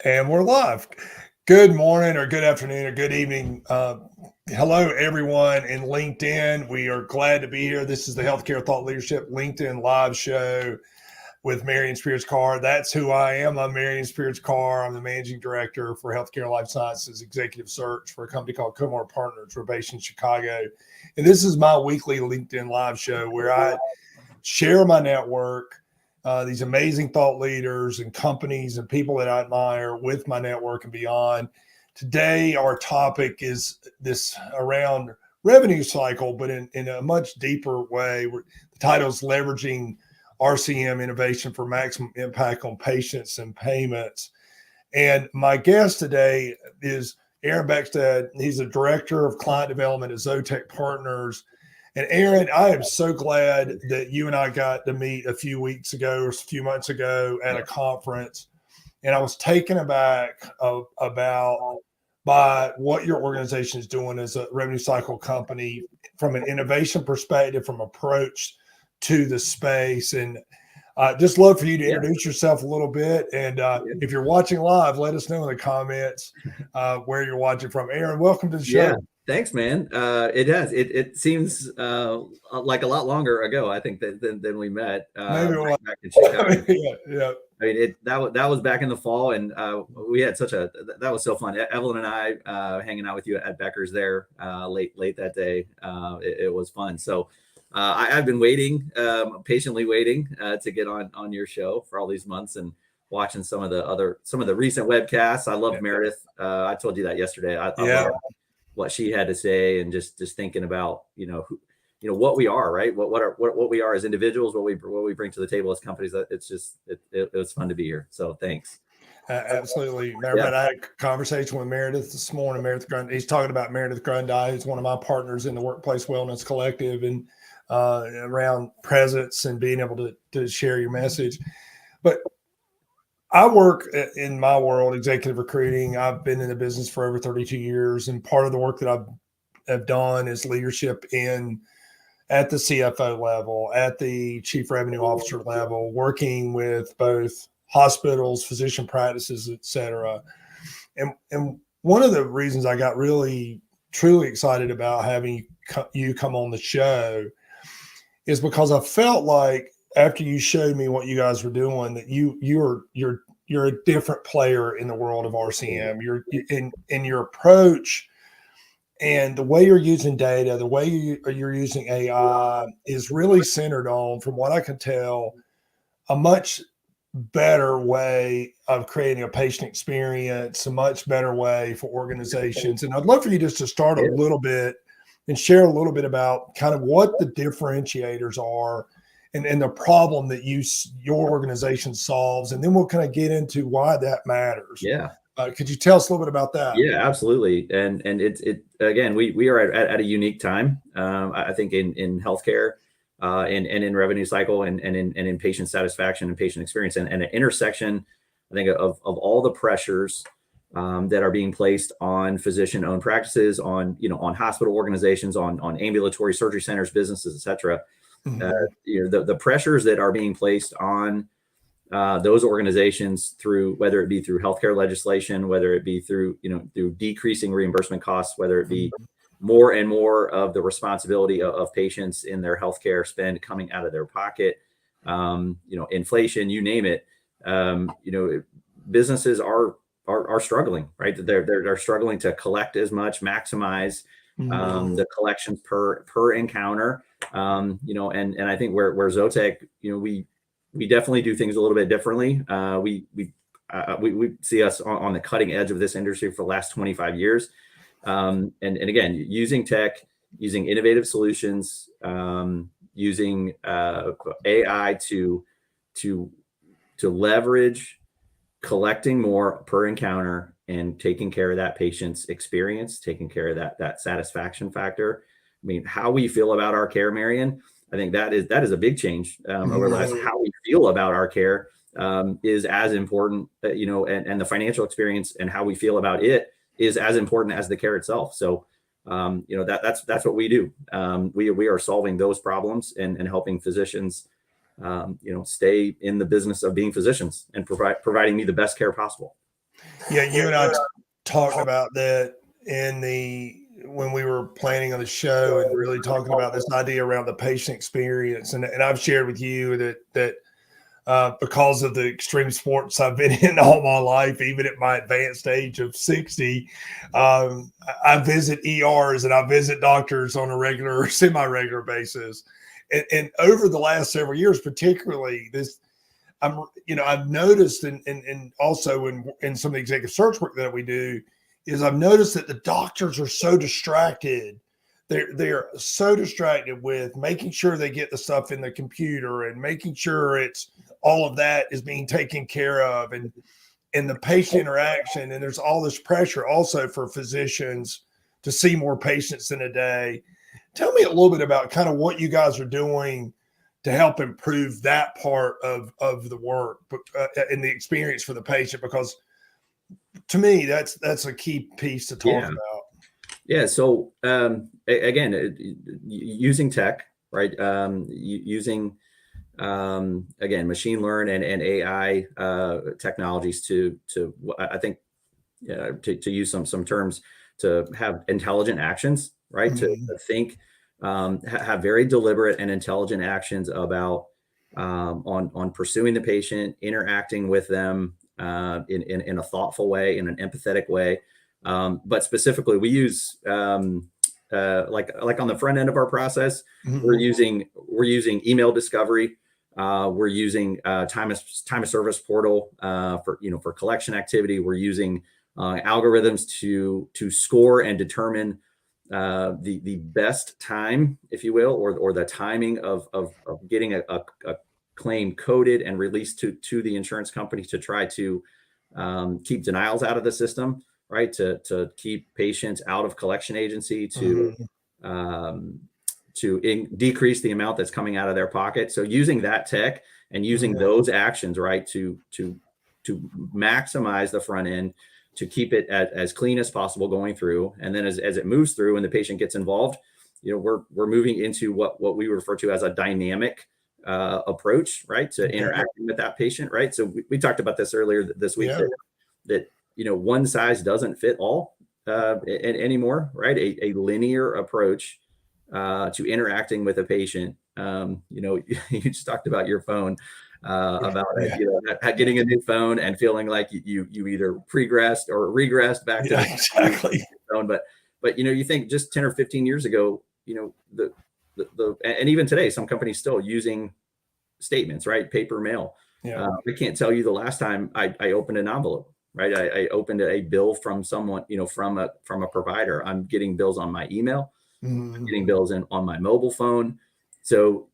And we're live. Good morning or good afternoon or good evening. Hello, everyone in LinkedIn. We are glad to be here. This is the Healthcare Thought Leadership LinkedIn live show with Marion Spears Carr. That's who I am. I'm Marion Spears Carr. I'm the Managing Director for Healthcare Life Sciences Executive Search for a company called Comar Partners. We're based in Chicago. And this is my weekly LinkedIn live show where I share my network, these amazing thought leaders and companies and people that I admire with my network and beyond. Today, our topic is this around revenue cycle, but in a much deeper way. The title is Leveraging RCM Innovation for Maximum Impact on Patients and Payments. And my guest today is Aaron Beckstead. He's the Director of Client Development at Zotec Partners. And Aaron, I am so glad that you and I got to meet a few weeks ago or a few months ago at a conference. And I was taken aback by what your organization is doing as a revenue cycle company from an innovation perspective, from approach to the space. And just love for you to introduce yourself a little bit. And if you're watching live, let us know in the comments where you're watching from. Aaron, welcome to the show. Yeah. Thanks, man. It seems like a lot longer ago, I think, than we met Maybe back in Chicago. yeah. I mean, that was back in the fall, and we had that was so fun. Evelyn and I hanging out with you at Becker's there late that day. It was fun. So I've been waiting, patiently waiting to get on your show for all these months and watching some of the recent webcasts. I love Meredith. I told you that yesterday. I love what she had to say, and just thinking about what we are, right? What we are as individuals, what we bring to the table as companies. It was fun to be here. So thanks. Absolutely. I had a conversation with Meredith this morning. Meredith Grundy. He's talking about Meredith Grundy, who's one of my partners in the Workplace Wellness Collective, and around presence and being able to share your message. But I work in my world, executive recruiting. I've been in the business for over 32 years. And part of the work that I've done is leadership at the CFO level, at the chief revenue officer level, working with both hospitals, physician practices, et cetera. And one of the reasons I got really, truly excited about having you come on the show is because I felt like after you showed me what you guys were doing, that you're a different player in the world of RCM. You're in your approach and the way you're using data, the way you're using AI is really centered on, from what I can tell, a much better way of creating a patient experience, a much better way for organizations. And I'd love for you just to start a little bit and share a little bit about kind of what the differentiators are and the problem that your organization solves, and then we'll kind of get into why that matters. Yeah. Could you tell us a little bit about that? Yeah, absolutely. And it again, we are at a unique time. I think in healthcare, and in revenue cycle, and in patient satisfaction and patient experience, and an intersection, I think, of all the pressures that are being placed on physician-owned practices, on hospital organizations, on ambulatory surgery centers, businesses, et cetera. The pressures that are being placed on those organizations through, whether it be through healthcare legislation, whether it be through decreasing reimbursement costs, whether it be more and more of the responsibility of patients in their healthcare spend coming out of their pocket, inflation, you name it. Businesses are struggling, right? They're struggling to collect as much, maximize the collections per encounter. And I think where Zotec, we definitely do things a little bit differently. We see us on the cutting edge of this industry for the last 25 years. And again, using tech, using innovative solutions, using AI to leverage collecting more per encounter and taking care of that patient's experience, taking care of that satisfaction factor. I mean, how we feel about our care, Marion, I think that is a big change over the last. How we feel about our care is as important, and the financial experience and how we feel about it is as important as the care itself. So, that's what we do. We are solving those problems and helping physicians, stay in the business of being physicians and providing me the best care possible. Yeah, you and I talked about that when we were planning on the show and really talking about this idea around the patient experience. And I've shared with you that because of the extreme sports I've been in all my life, even at my advanced age of 60, I visit ERs and I visit doctors on a regular or semi-regular basis. And over the last several years, particularly I've noticed and also in some of the executive search work that we do is I've noticed that the doctors are so distracted. They're so distracted with making sure they get the stuff in the computer and making sure it's all of that is being taken care of and the patient interaction. And there's all this pressure also for physicians to see more patients in a day. Tell me a little bit about kind of what you guys are doing to help improve that part of the work and the experience for the patient, because to me, that's a key piece to talk about. Yeah. So again, using tech, right? Using again, machine learn and AI technologies to I think to use some terms, to have intelligent actions, right? Mm-hmm. To think, have very deliberate and intelligent actions about on pursuing the patient, interacting with them in a thoughtful way, in an empathetic way. But specifically, we use like on the front end of our process, Mm-hmm. we're using email discovery. We're using time of service portal for collection activity. We're using algorithms to score and determine the best time, if you will, or the timing of getting a claim coded and released to the insurance company to try to keep denials out of the system, right? To keep patients out of collection agency, to decrease the amount that's coming out of their pocket. So using that tech and using those actions, right, to maximize the front end, to keep it as clean as possible going through. And then as it moves through and the patient gets involved, we're moving into what we refer to as a dynamic approach, right, to interacting with that patient, right? So we talked about this earlier this week, that one size doesn't fit all anymore, right? A linear approach to interacting with a patient. You just talked about your phone, about getting a new phone and feeling like you either progressed or regressed back to exactly phone. But you think just 10 or 15 years ago, and even today, some companies still using statements, right? Paper mail. I can't tell you the last time I opened an envelope, right? I opened a bill from someone, from a provider. I'm getting bills on my email, getting bills on my mobile phone. So,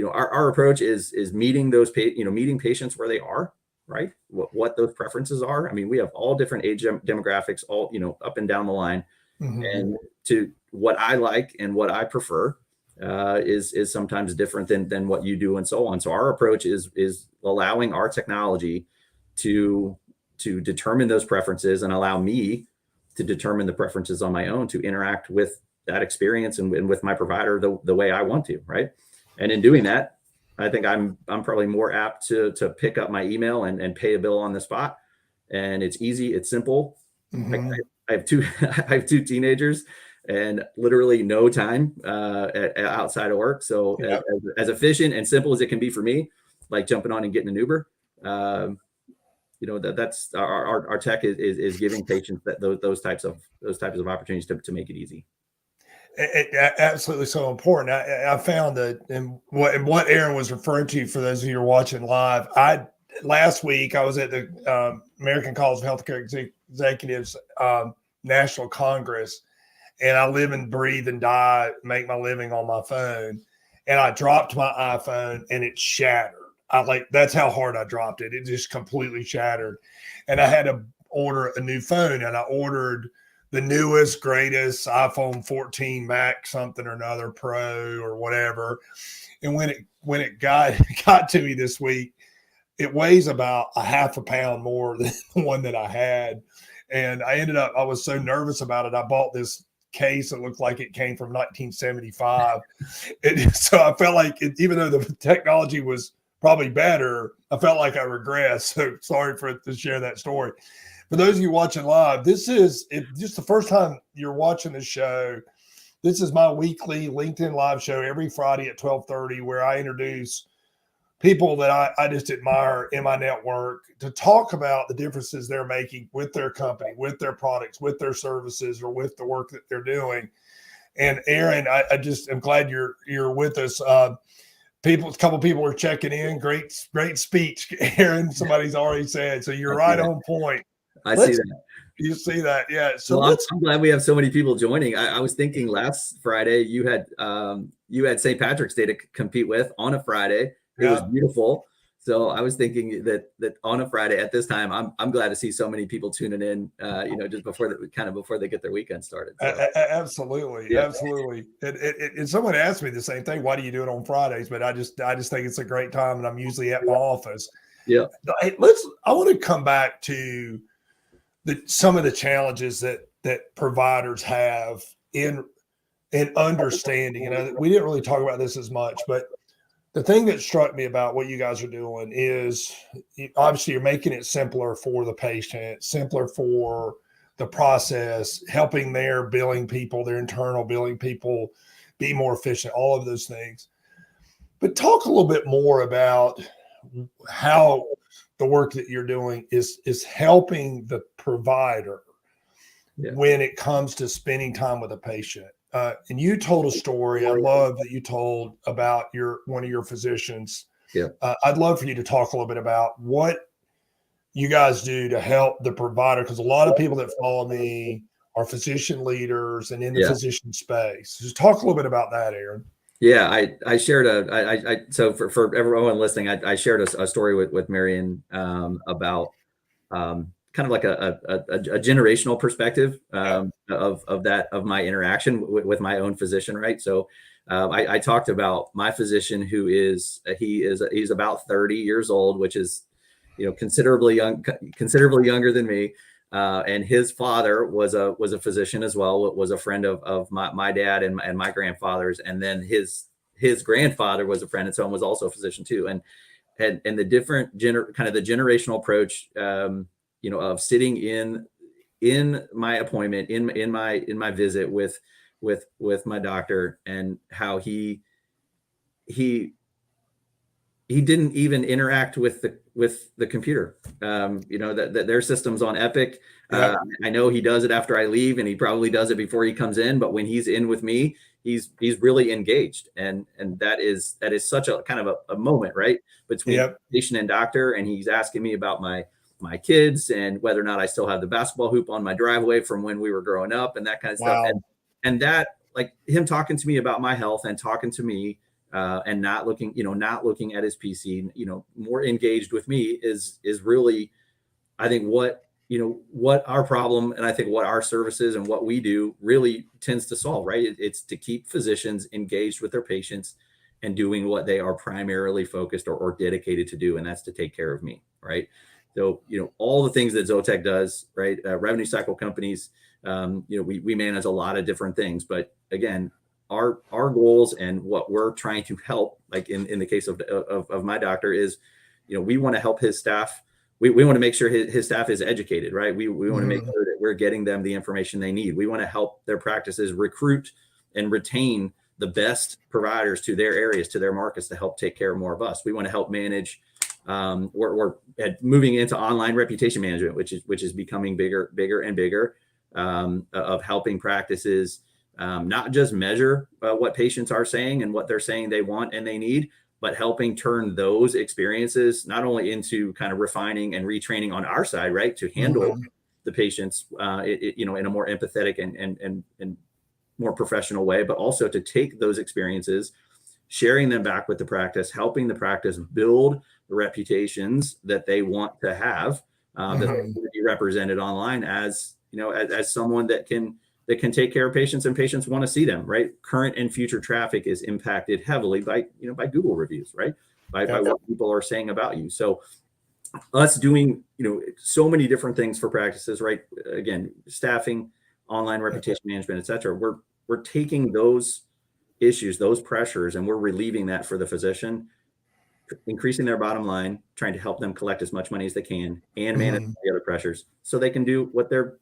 our approach is meeting those, meeting patients where they are, right? What those preferences are. I mean, we have all different age demographics, all, up and down the line. And to what I like and what I prefer is sometimes different than what you do and so on. So our approach is allowing our technology to determine those preferences and allow me to determine the preferences on my own, to interact with that experience and with my provider the way I want to, right? And in doing that, I think I'm probably more apt to pick up my email and pay a bill on the spot. And it's easy, it's simple. I have two teenagers and literally no time outside of work. So as efficient and simple as it can be for me, like jumping on and getting an Uber, that's our tech is giving patients those types of opportunities to make it easy. Absolutely so important. I found that, and what Aaron was referring to, for those of you who are watching live, last week I was at the American College of Healthcare Executives National Congress, and I live and breathe and make my living on my phone, and I dropped my iPhone and it shattered. That's how hard I dropped it. It just completely shattered, and I had to order a new phone, and I ordered the newest, greatest iPhone 14 Max something or another, Pro or whatever. And when it got to me this week, it weighs about a half a pound more than the one that I had. And I was so nervous about it. I bought this case that looked like it came from 1975. So I felt like even though the technology was probably better. I felt like I regressed. So sorry to share that story. For those of you watching live, this is if just the first time you're watching the show. This is my weekly LinkedIn live show every Friday at 12:30, where I introduce people that I just admire in my network to talk about the differences they're making with their company, with their products, with their services, or with the work that they're doing. And Aaron, I just am glad you're with us. A couple people are checking in. Great speech, Aaron. Somebody's already said. So you're right on point. I see that. You see that, yeah. So well, I'm glad we have so many people joining. I was thinking last Friday you had St. Patrick's Day to compete with on a Friday. It was beautiful. So I was thinking that on a Friday at this time, I'm glad to see so many people tuning in, just before they get their weekend started. So. Absolutely. And someone asked me the same thing. Why do you do it on Fridays? But I just think it's a great time, and I'm usually at my office. Yeah. I want to come back to some of the challenges that providers have in understanding. And we didn't really talk about this as much, but the thing that struck me about what you guys are doing is obviously you're making it simpler for the patient, simpler for the process, helping their billing people, their internal billing people be more efficient, all of those things. But talk a little bit more about how the work that you're doing is helping the provider when it comes to spending time with a patient. And you told a story I love that you told about one of your physicians. Yeah. I'd love for you to talk a little bit about what you guys do to help the provider, because a lot of people that follow me are physician leaders and in the physician space. Just talk a little bit about that, Aaron. Yeah, I shared so for everyone listening, I shared a story with Marion about kind of like a generational perspective of my interaction with my own physician, right? So I talked about my physician he's about 30 years old, which is considerably younger than me. And his father was a physician as well, was a friend of my dad and my grandfather's, and then his grandfather was a friend, and so was also a physician too. And the different kind of the generational approach, of sitting in my appointment, in my visit with my doctor, and how he didn't even interact with the computer. That their system's on Epic. I know he does it after I leave, and he probably does it before he comes in. But when he's in with me, he's really engaged, and that is such a kind of a moment, right, between patient and doctor. And he's asking me about my kids and whether or not I still have the basketball hoop on my driveway from when we were growing up, and that kind of stuff. And that, like, him talking to me about my health and talking to me. And not looking at his PC, more engaged with me is really, I think, what our problem, and I think what our services and what we do really tends to solve, right? It's to keep physicians engaged with their patients and doing what they are primarily focused or dedicated to do, and that's to take care of me, right? So, all the things that Zotec does, right? Revenue cycle companies, we manage a lot of different things, but again, our goals and what we're trying to help, like in the case of my doctor, is, we want to help his staff. We want to make sure his staff is educated, right? We want to make sure that we're getting them the information they need. We want to help their practices recruit and retain the best providers to their areas, to their markets, to help take care of more of us. We want to help manage. We're moving into online reputation management, which is becoming bigger and bigger, of helping practices not just measure what patients are saying and what they're saying they want and they need, but helping turn those experiences not only into kind of refining and retraining on our side, right, to handle the patients, in a more empathetic and more professional way, but also to take those experiences, sharing them back with the practice, helping the practice build the reputations that they want to have, that will be represented online as someone that can take care of patients, and patients want to see them, right? Current and future traffic is impacted heavily by Google reviews, right? By what people are saying about you. So us doing, so many different things for practices, right? Again, staffing, online reputation management, et cetera. We're taking those issues, those pressures, and we're relieving that for the physician increasing their bottom line, trying to help them collect as much money as they can and manage the other pressures so they can do what they're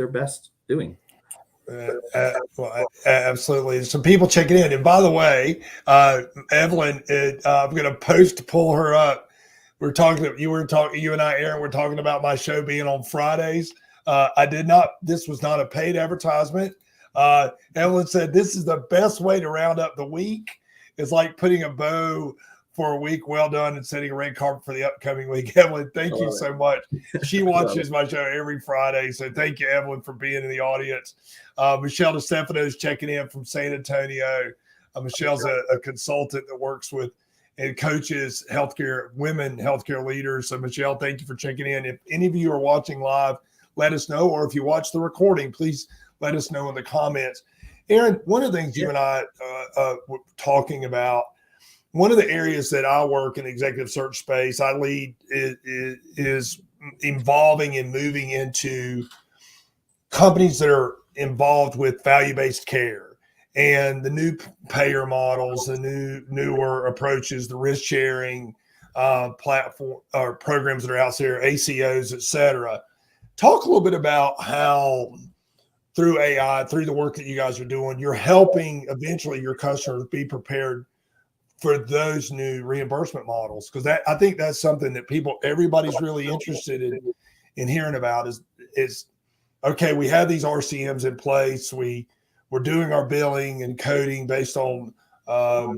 best doing. Absolutely. Some people checking in. And by the way, Evelyn, I'm going to post to pull her up. You and I, Aaron, were talking about my show being on Fridays. This was not a paid advertisement. Evelyn said, this is the best way to round up the week. It's like putting a bow for a week well done and setting a red carpet for the upcoming week. Evelyn, thank you so much. She watches my show every Friday. So thank you, Evelyn, for being in the audience. Michelle DeStefano is checking in from San Antonio. Michelle's a consultant that works with and coaches women healthcare leaders. So Michelle, thank you for checking in. If any of you are watching live, let us know. Or if you watch the recording, please let us know in the comments. Aaron, one of the things you and I were talking about, one of the areas that I work in the executive search space, I lead is involving and moving into companies that are involved with value-based care and the new payer models, the newer approaches, the risk sharing platform or programs that are out there, ACOs, et cetera. Talk a little bit about how through AI, through the work that you guys are doing, you're helping eventually your customers be prepared for those new reimbursement models. Because I think that's something that everybody's really interested in hearing about is okay, we have these RCMs in place. We're doing our billing and coding based on our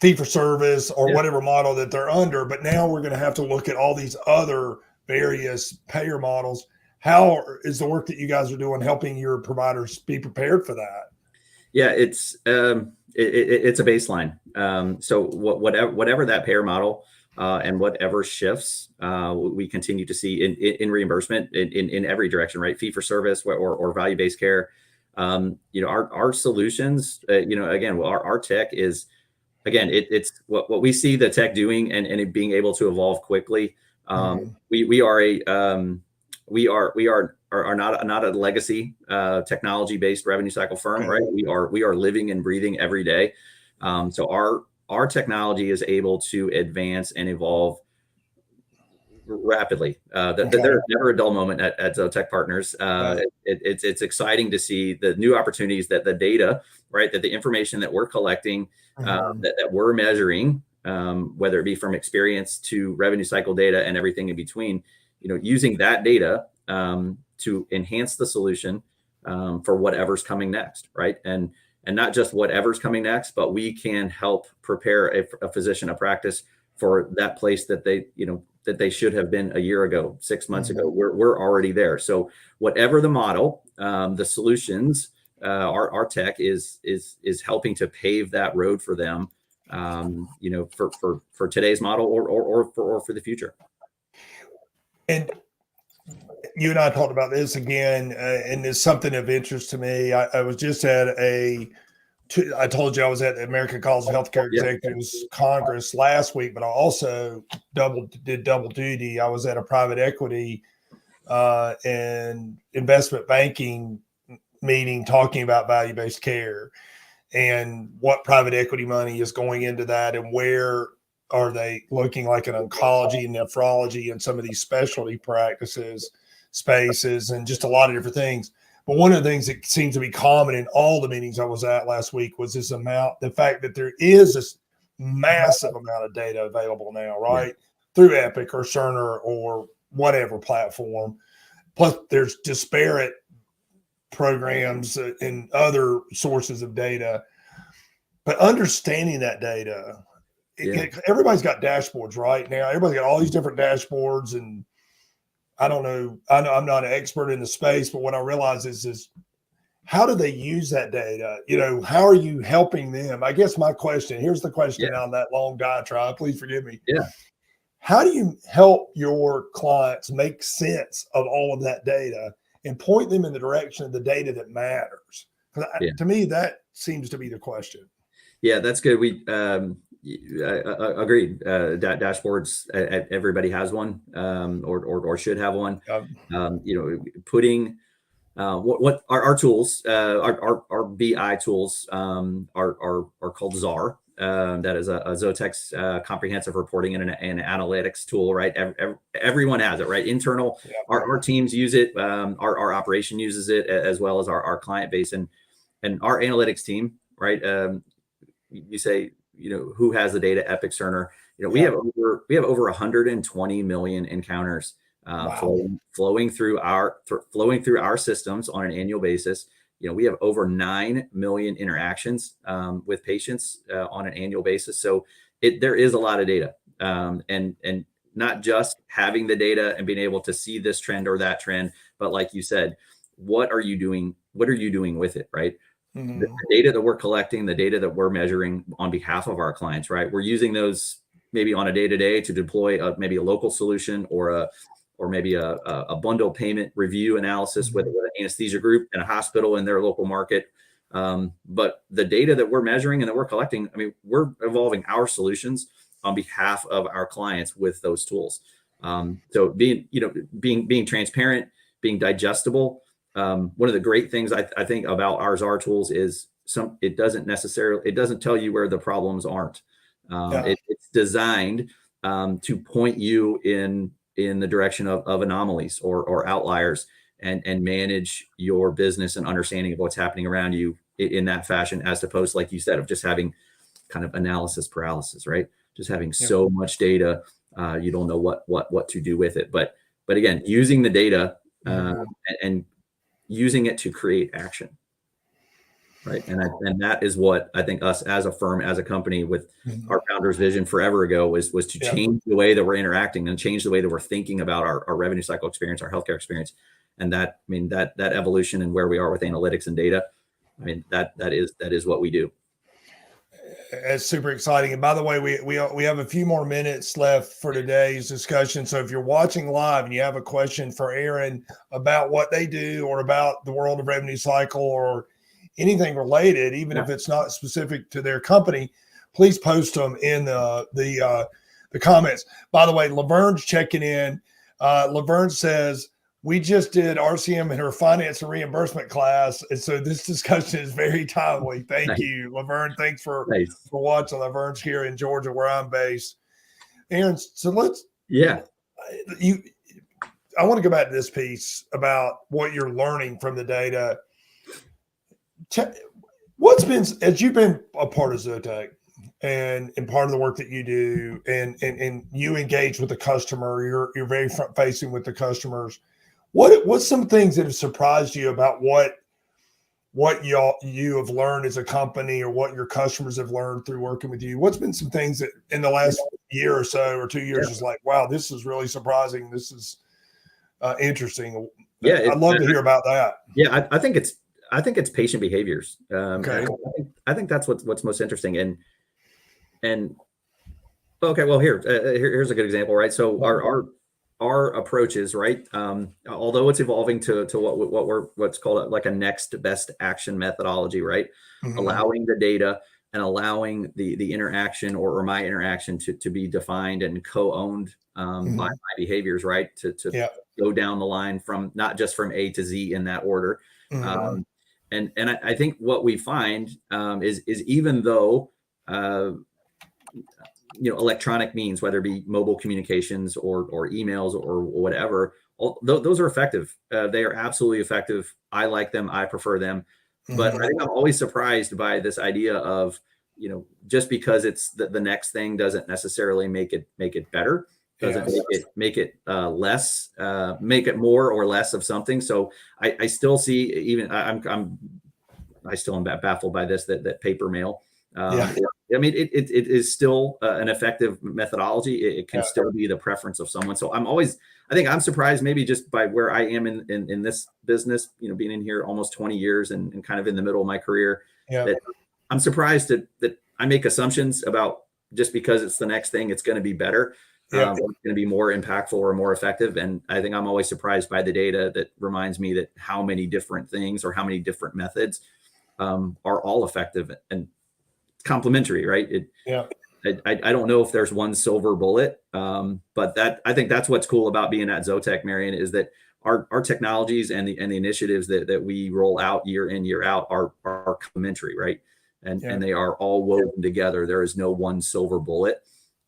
fee for service or whatever model that they're under. But now we're going to have to look at all these other various payer models. How is the work that you guys are doing helping your providers be prepared for that? Yeah, it's a baseline. So whatever that payer model and whatever shifts we continue to see in reimbursement in every direction, right? Fee for service or value-based care. Our solutions, our tech is, again, it's what we see the tech doing and it being able to evolve quickly. We are not a legacy technology-based revenue cycle firm, right? We are living and breathing every day. So our technology is able to advance and evolve rapidly. There's never a dull moment at Zotec Partners. It's exciting to see the new opportunities that the data, right, that the information that we're collecting, that we're measuring, whether it be from experience to revenue cycle data and everything in between, using that data to enhance the solution for whatever's coming next, right? And not just whatever's coming next, but we can help prepare a physician, a practice for that place that they should have been a year ago, 6 months ago. We're already there. So whatever the model, the solutions, our tech is helping to pave that road for them, for today's model or for the future. And you and I talked about this again, and it's something of interest to me. I was just at I told you I was at the American College of Healthcare Executives Congress last week, but I also did double duty. I was at a private equity and investment banking meeting talking about value-based care and what private equity money is going into that and where are they looking like an oncology and nephrology and some of these specialty spaces and just a lot of different things. But one of the things that seems to be common in all the meetings I was at last week was the fact that there is this massive amount of data available now, right? Through Epic or Cerner or whatever platform. Plus there's disparate programs and other sources of data. But understanding that data, everybody's got dashboards right now. Everybody's got all these different dashboards, and I don't know. I'm not an expert in the space, but what I realize is how do they use that data? How are you helping them? I guess here's the question on that long diatribe. Please forgive me. Yeah. How do you help your clients make sense of all of that data and point them in the direction of the data that matters? To me, that seems to be the question. Yeah, that's good. Agreed. Dashboards, everybody has one, or should have one. Putting what our tools, our BI tools are called ZAR. That is a Zotec's comprehensive reporting and an analytics tool, right? Everyone has it, right? Internal, our teams use it. Our operation uses it, as well as our client base, and our analytics team, right? You say, who has the data? Epic, Cerner. We have over 120 million encounters flowing through our systems on an annual basis. We have over 9 million interactions with patients on an annual basis. So there is a lot of data, and not just having the data and being able to see this trend or that trend, but like you said, what are you doing? What are you doing with it, right? Mm-hmm. The data that we're collecting, the data that we're measuring on behalf of our clients, right? We're using those maybe on a day-to-day to deploy maybe a local solution or maybe a bundle payment review analysis with an anesthesia group in a hospital in their local market. But the data that we're measuring and that we're collecting, we're evolving our solutions on behalf of our clients with those tools. So being transparent, being digestible. One of the great things I think about our ZAR tools is it doesn't tell you where the problems aren't. It's designed to point you in the direction of anomalies or outliers, and manage your business and understanding of what's happening around you in that fashion, as opposed, like you said, of just having kind of analysis paralysis, right? Just having so much data, you don't know what to do with it. But again, using the data and using it to create action, right? And that is what I think us as a firm, as a company, with our founder's vision forever ago was to change the way that we're interacting and change the way that we're thinking about our revenue cycle experience, our healthcare experience. And that evolution and where we are with analytics and data, that is what we do. It's super exciting. And by the way, we have a few more minutes left for today's discussion. So if you're watching live and you have a question for Aaron about what they do or about the world of revenue cycle or anything related, even if it's not specific to their company, please post them in the comments. By the way, Laverne's checking in. Laverne says, we just did RCM in her finance and reimbursement class. And so this discussion is very timely. Thank you, Laverne. Thanks for watching. Laverne's here in Georgia, where I'm based. Aaron, so I want to go back to this piece about what you're learning from the data. What's been, as you've been a part of Zotec and part of the work that you do, and you engage with the customer, you're very front facing with the customers. What's some things that have surprised you about what you have learned as a company, or what your customers have learned through working with you? What's been some things that in the last year or so, or 2 years, is like, wow, this is really surprising. This is interesting. Yeah, I'd love to hear about that. Yeah, I think it's patient behaviors. Okay. I think that's what's most interesting. And okay, well, here's a good example, right? So our approaches, right? Although it's evolving to what's called like a next best action methodology, right? Mm-hmm. Allowing the data and allowing the interaction or my interaction to be defined and co-owned by my behaviors, right? To go down the line from not just from A to Z in that order. Mm-hmm. And I think what we find is even though electronic means, whether it be mobile communications or emails or whatever, those are effective. They are absolutely effective. I like them. I prefer them. But I think I'm always surprised by this idea of, just because it's the next thing doesn't necessarily make it better. Doesn't make it less, make it more or less of something. So I still see, even I still am baffled by this, that paper mail. It is still an effective methodology. It can still be the preference of someone. So I think I'm surprised, maybe just by where I am in this business, being in here almost 20 years and kind of in the middle of my career, that I'm surprised that I make assumptions about just because it's the next thing, it's going to be better. It's going to be more impactful or more effective. And I think I'm always surprised by the data that reminds me that how many different things or how many different methods are all effective and complementary, right? I don't know if there's one silver bullet, but I think that's what's cool about being at Zotec, Marion, is that our technologies and the initiatives that we roll out year in, year out are complementary, right? And they are all woven together. There is no one silver bullet.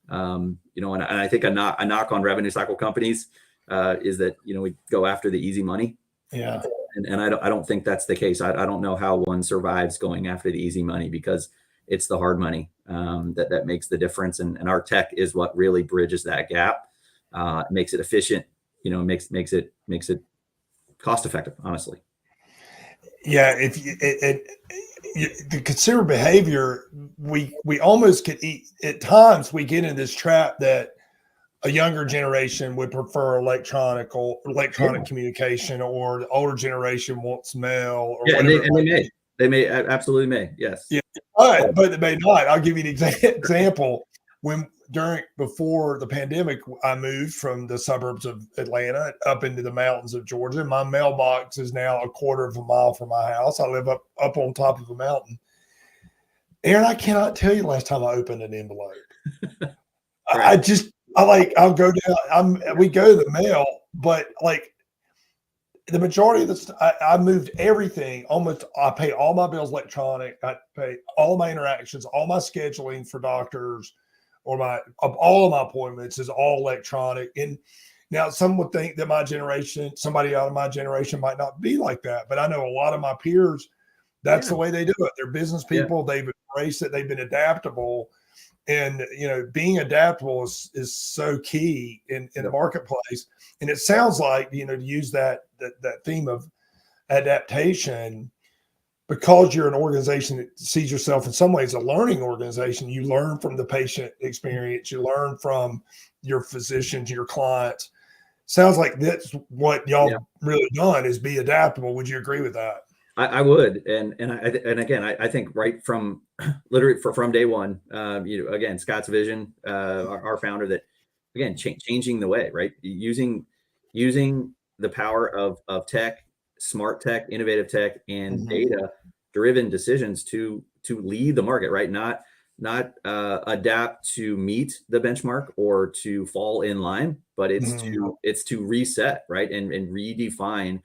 And I think a knock on revenue cycle companies is that, we go after the easy money. Yeah. And I don't think that's the case. I don't know how one survives going after the easy money, because it's the hard money that makes the difference. And our tech is what really bridges that gap, makes it efficient, makes it cost effective, honestly. Yeah. If the consumer behavior, we almost get at times we get in this trap that a younger generation would prefer electronic communication, or the older generation wants mail, or and they may absolutely may. Yes. Yeah. But they may not. I'll give you an example. Before the pandemic, I moved from the suburbs of Atlanta up into the mountains of Georgia. My mailbox is now a quarter of a mile from my house. I live up on top of a mountain. Aaron, I cannot tell you the last time I opened an envelope. Right. I'll go down. We go to the mail, but like the majority of this, I moved everything. I pay all my bills electronic. I pay all my interactions, all my scheduling for doctors, or all of my appointments is all electronic. And now some would think that somebody out of my generation might not be like that, but I know a lot of my peers, that's the way they do it. They're business people. They've embraced it. They've been adaptable. And, being adaptable is so key in the marketplace. And it sounds like, to use that theme of adaptation, because you're an organization that sees yourself in some ways a learning organization. You learn from the patient experience. You learn from your physicians, your clients. Sounds like that's what y'all really done, is be adaptable. Would you agree with that? I would, and again, I think right from literally from day one, again, Scott's vision, our founder, that again changing the way, right, using the power of tech, smart tech, innovative tech, and data driven decisions to lead the market, right? Not adapt to meet the benchmark or to fall in line, but it's to reset, right, and redefine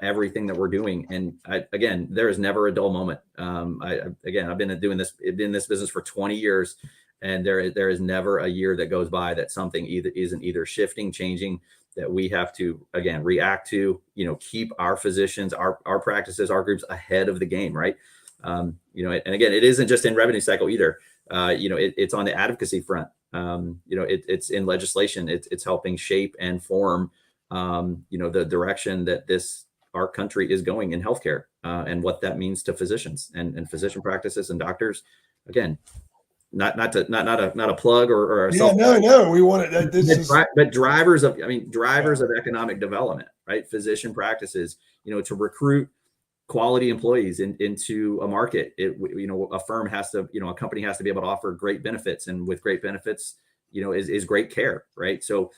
everything that we're doing. And again, there is never a dull moment. I've been in this business for 20 years, and there is never a year that goes by that something isn't either shifting, changing, that we have to, again, react to, keep our physicians, our practices, our groups ahead of the game. Right. And again, it isn't just in revenue cycle either. It's on the advocacy front. It's in legislation. It's helping shape and form, the direction that our country is going in healthcare, and what that means to physicians and physician practices and doctors. Again, not a plug or a no. We want it. But drivers of economic development, right? Physician practices, to recruit quality employees into a market. A firm has to, a company has to be able to offer great benefits, and with great benefits, is great care, right? So,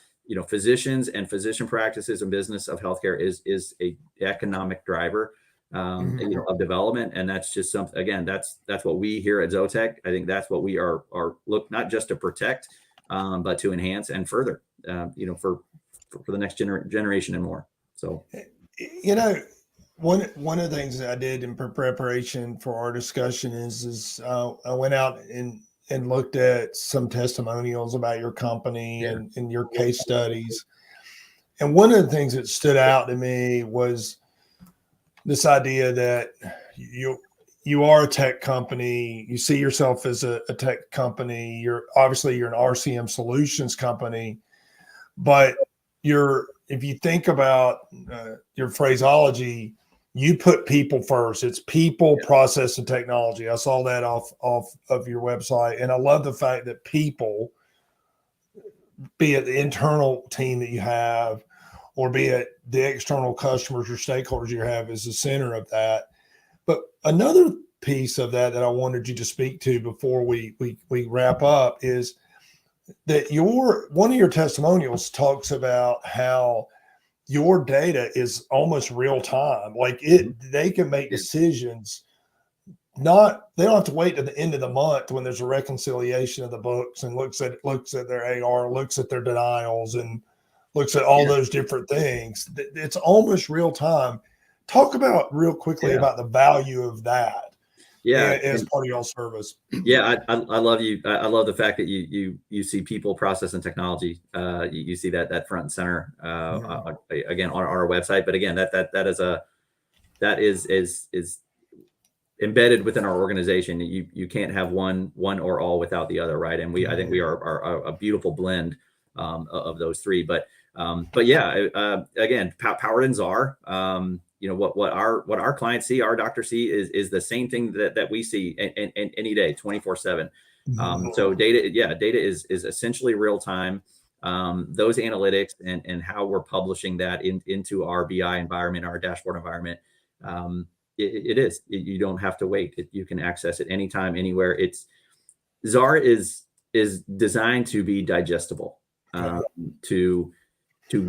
physicians and physician practices and business of healthcare is a economic driver, of development. And that's just something, again, that's what we here at Zotec, I think that's what we are look not just to protect, but to enhance and further, for the next generation and more. So, one of the things that I did in preparation for our discussion is I went out and looked at some testimonials about your company and your case studies. And one of the things that stood out to me was this idea that you are a tech company. You see yourself as a tech company. You're an RCM solutions company, but if you think about your phraseology, you put people first. It's people, process, and technology. I saw that off of your website. And I love the fact that people, be it the internal team that you have, or be it the external customers or stakeholders you have, is the center of that. But another piece of that I wanted you to speak to before we wrap up is that one of your testimonials talks about how your data is almost real time. Like they can make decisions. They don't have to wait to the end of the month when there's a reconciliation of the books and looks at their AR, looks at their denials, and looks at all those different things. It's almost real time. Talk about real quickly about the value of that. As part of your service. Yeah, I love you. I love the fact that you see people, process, and technology. You see that front and center again on our website. But again, that is embedded within our organization. You can't have one or all without the other, right? And I think we are a beautiful blend of those three. But yeah, again, powered in Czar. What our clients see, our doctors see is the same thing that we see any day, 24/7. So data is essentially real time. Those analytics and how we're publishing that into our BI environment, our dashboard environment. You don't have to wait. You can access it anytime, anywhere. Czar is designed to be digestible, to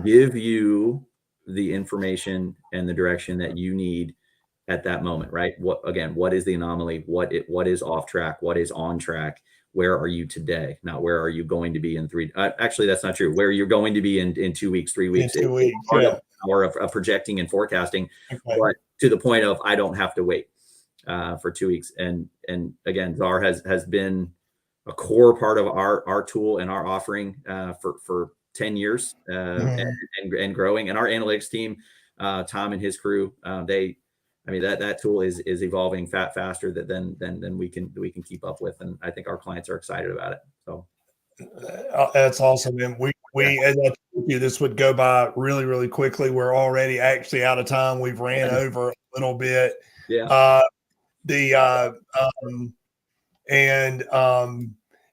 give you the information and the direction that you need at that moment, right? What is the anomaly? What is off track? What is on track? Where are you today? Not where are you going to be in actually, that's not true. Where you're going to be in 2 weeks, 3 weeks. In 2 weeks, or of projecting and forecasting, but to the point of I don't have to wait for 2 weeks. And again, Czar has been a core part of our tool and our offering for 10 years and growing. And our analytics team, Tom and his crew, that tool is evolving faster than we can keep up with. And I think our clients are excited about it. So that's awesome. And as I told you, this would go by really, really quickly. We're already actually out of time. We've ran over a little bit.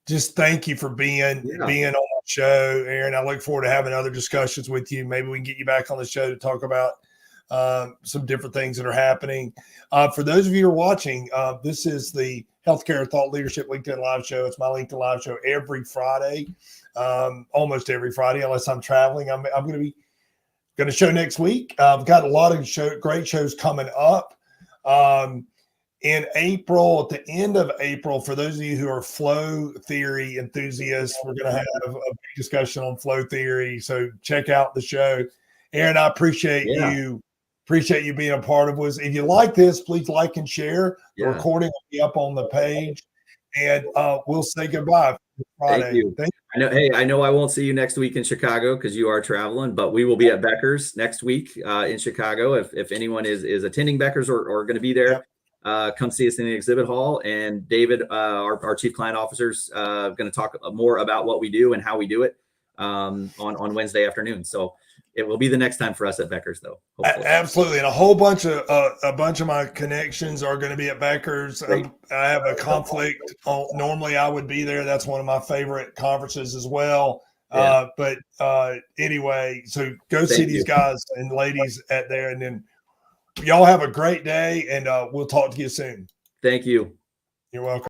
Just thank you for being on the show, Aaron. I look forward to having other discussions with you. Maybe we can get you back on the show to talk about some different things that are happening. For those of you who are watching, this is the Healthcare Thought Leadership LinkedIn Live Show. It's my LinkedIn Live Show every Friday, almost every Friday, unless I'm traveling. I'm going to show next week. I've got a lot of great shows coming up. In April, at the end of April, for those of you who are flow theory enthusiasts, we're going to have a big discussion on flow theory. So check out the show. Aaron, I appreciate you. Appreciate you being a part of this. If you like this, please like and share. The recording will be up on the page. And we'll say goodbye for Friday. Thank you. I know I won't see you next week in Chicago because you are traveling, but we will be at Becker's next week in Chicago. If anyone is attending Becker's or going to be there, come see us in the exhibit hall. And David, our chief client officer, is going to talk more about what we do and how we do it on Wednesday afternoon. So it will be the next time for us at Becker's, though. Hopefully. Absolutely, and a whole bunch of my connections are going to be at Becker's. I have a conflict. Normally, I would be there. That's one of my favorite conferences as well. But anyway, so go see these guys and ladies at there, and then y'all have a great day, and we'll talk to you soon. Thank you. You're welcome.